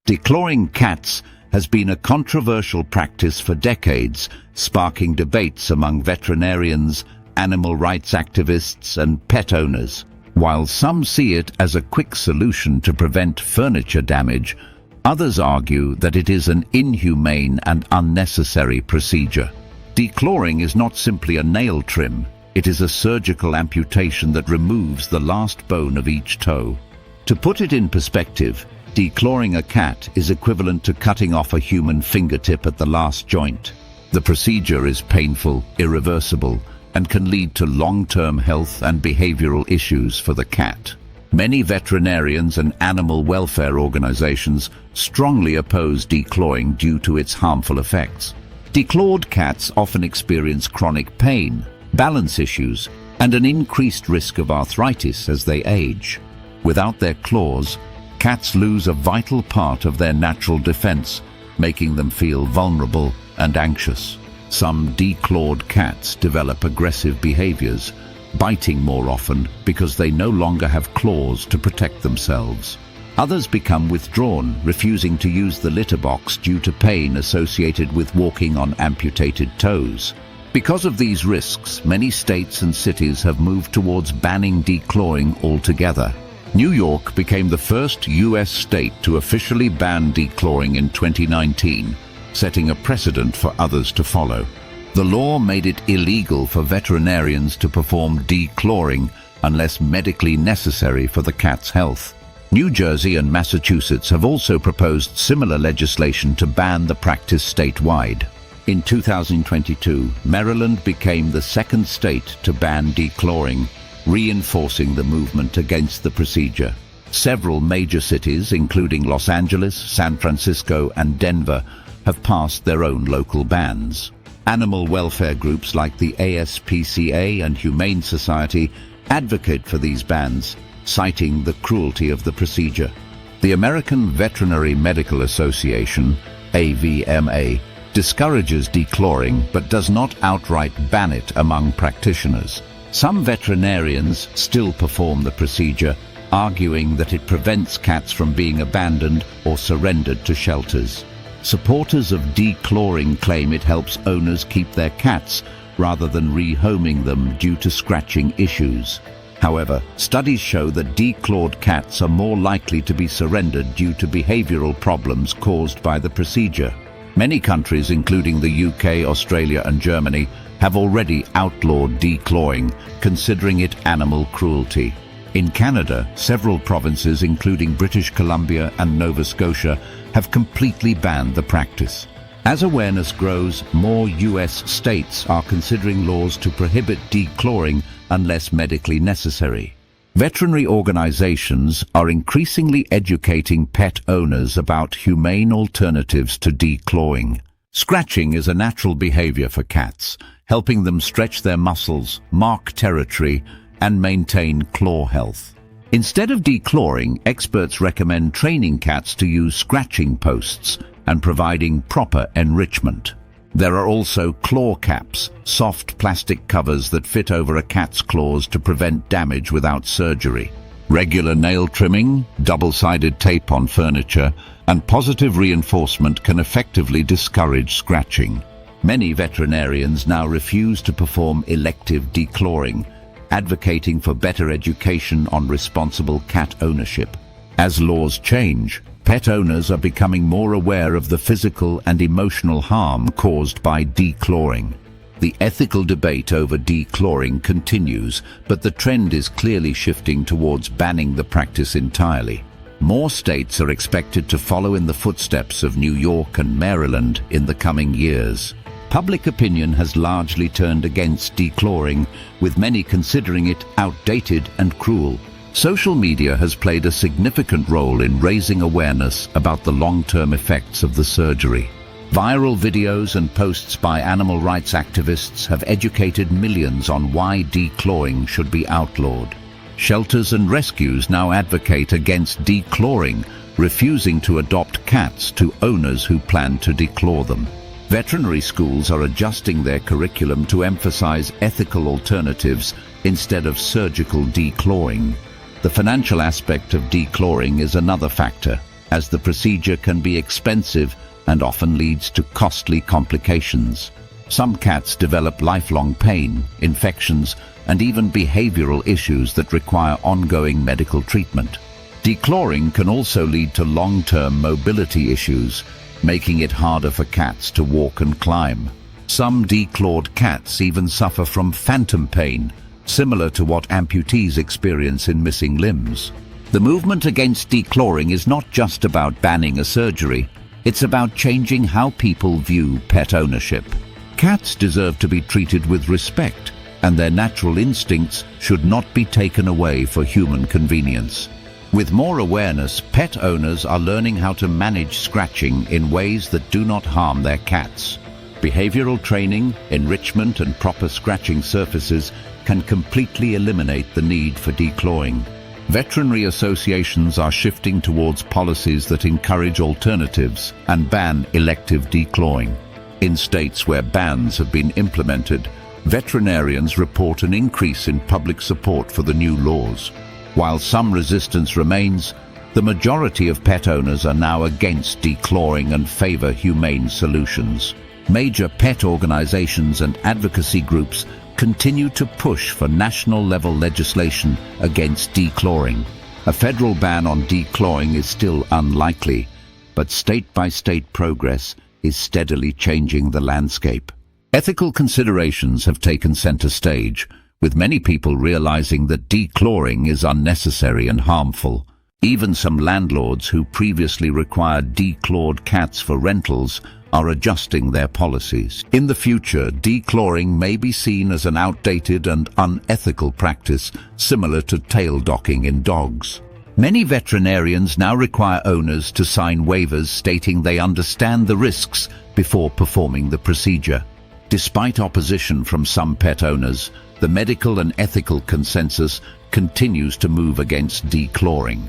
Declawing cats has been a controversial practice for decades, sparking debates among veterinarians, animal rights activists, and pet owners. While some see it as a quick solution to prevent furniture damage, others argue that it is an inhumane and unnecessary procedure. Declawing is not simply a nail trim, it is a surgical amputation that removes the last bone of each toe. To put it in perspective, declawing a cat is equivalent to cutting off a human fingertip at the last joint. The procedure is painful, irreversible, and can lead to long-term health and behavioral issues for the cat. Many veterinarians and animal welfare organizations strongly oppose declawing due to its harmful effects. Declawed cats often experience chronic pain, balance issues, and an increased risk of arthritis as they age. Without their claws, cats lose a vital part of their natural defense, making them feel vulnerable and anxious. Some declawed cats develop aggressive behaviors, biting more often because they no longer have claws to protect themselves. Others become withdrawn, refusing to use the litter box due to pain associated with walking on amputated toes. Because of these risks, many states and cities have moved towards banning declawing altogether. New York became the first U.S. state to officially ban declawing in 2019, setting a precedent for others to follow. The law made it illegal for veterinarians to perform declawing unless medically necessary for the cat's health. New Jersey and Massachusetts have also proposed similar legislation to ban the practice statewide. In 2022, Maryland became the second state to ban declawing, reinforcing the movement against the procedure. Several major cities, including Los Angeles, San Francisco, and Denver, have passed their own local bans. Animal welfare groups like the ASPCA and Humane Society advocate for these bans, citing the cruelty of the procedure. The American Veterinary Medical Association, AVMA, discourages declawing but does not outright ban it among practitioners. Some veterinarians still perform the procedure, arguing that it prevents cats from being abandoned or surrendered to shelters. Supporters of declawing claim it helps owners keep their cats rather than rehoming them due to scratching issues. However, studies show that declawed cats are more likely to be surrendered due to behavioral problems caused by the procedure. Many countries, including the UK, Australia, and Germany, have already outlawed declawing, considering it animal cruelty. In Canada, several provinces, including British Columbia and Nova Scotia, have completely banned the practice. As awareness grows, more US states are considering laws to prohibit declawing unless medically necessary. Veterinary organizations are increasingly educating pet owners about humane alternatives to declawing. Scratching is a natural behavior for cats, helping them stretch their muscles, mark territory, and maintain claw health. Instead of declawing, experts recommend training cats to use scratching posts and providing proper enrichment. There are also claw caps, soft plastic covers that fit over a cat's claws to prevent damage without surgery. Regular nail trimming, double-sided tape on furniture, and positive reinforcement can effectively discourage scratching. Many veterinarians now refuse to perform elective declawing, advocating for better education on responsible cat ownership. As laws change, pet owners are becoming more aware of the physical and emotional harm caused by declawing. The ethical debate over declawing continues, but the trend is clearly shifting towards banning the practice entirely. More states are expected to follow in the footsteps of New York and Maryland in the coming years. Public opinion has largely turned against declawing, with many considering it outdated and cruel. Social media has played a significant role in raising awareness about the long-term effects of the surgery. Viral videos and posts by animal rights activists have educated millions on why declawing should be outlawed. Shelters and rescues now advocate against declawing, refusing to adopt cats to owners who plan to declaw them. Veterinary schools are adjusting their curriculum to emphasize ethical alternatives instead of surgical declawing. The financial aspect of declawing is another factor. as the procedure can be expensive and often leads to costly complications. Some cats develop lifelong pain, infections, and even behavioral issues that require ongoing medical treatment. Declawing can also lead to long-term mobility issues, making it harder for cats to walk and climb. Some declawed cats even suffer from phantom pain, similar to what amputees experience in missing limbs. The movement against declawing is not just about banning a surgery, it's about changing how people view pet ownership. Cats deserve to be treated with respect, and their natural instincts should not be taken away for human convenience. With more awareness, pet owners are learning how to manage scratching in ways that do not harm their cats. Behavioral training, enrichment, and proper scratching surfaces can completely eliminate the need for declawing. Veterinary associations are shifting towards policies that encourage alternatives and ban elective declawing. In states where bans have been implemented, veterinarians report an increase in public support for the new laws. While some resistance remains, the majority of pet owners are now against declawing and favor humane solutions. Major pet organizations and advocacy groups continue to push for national-level legislation against declawing. A federal ban on declawing is still unlikely, but state-by-state progress is steadily changing the landscape. Ethical considerations have taken center stage, with many people realizing that declawing is unnecessary and harmful. Even some landlords who previously required declawed cats for rentals are adjusting their policies. In the future, declawing may be seen as an outdated and unethical practice, similar to tail docking in dogs. Many veterinarians now require owners to sign waivers stating they understand the risks before performing the procedure. Despite opposition from some pet owners, the medical and ethical consensus continues to move against declawing.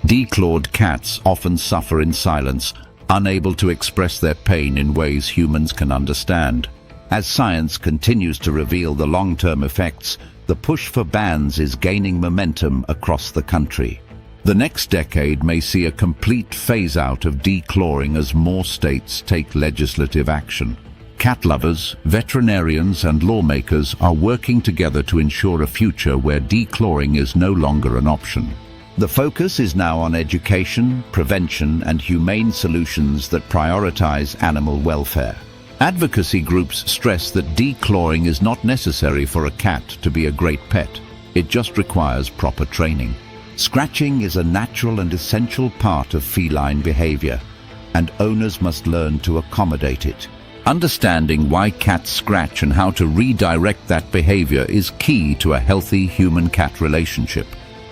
Declawed cats often suffer in silence, unable to express their pain in ways humans can understand. As science continues to reveal the long-term effects, the push for bans is gaining momentum across the country. The next decade may see a complete phase-out of declawing as more states take legislative action. Cat lovers, veterinarians, and lawmakers are working together to ensure a future where declawing is no longer an option. The focus is now on education, prevention, and humane solutions that prioritize animal welfare. Advocacy groups stress that declawing is not necessary for a cat to be a great pet. It just requires proper training. Scratching is a natural and essential part of feline behavior, and owners must learn to accommodate it. Understanding why cats scratch and how to redirect that behavior is key to a healthy human-cat relationship.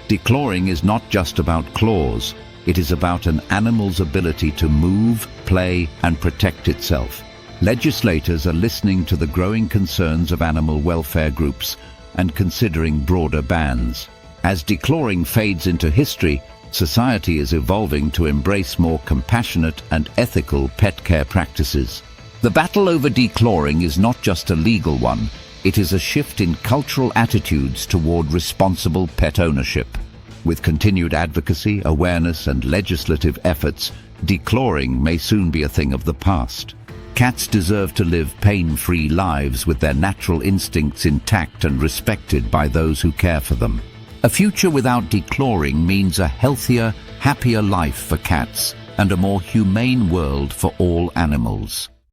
Declawing is not just about claws. It is about an animal's ability to move, play, and protect itself. Legislators are listening to the growing concerns of animal welfare groups and considering broader bans. As declawing fades into history, society is evolving to embrace more compassionate and ethical pet care practices. The battle over declawing is not just a legal one, it is a shift in cultural attitudes toward responsible pet ownership. With continued advocacy, awareness, and legislative efforts, declawing may soon be a thing of the past. Cats deserve to live pain-free lives with their natural instincts intact and respected by those who care for them. A future without declawing means a healthier, happier life for cats and a more humane world for all animals.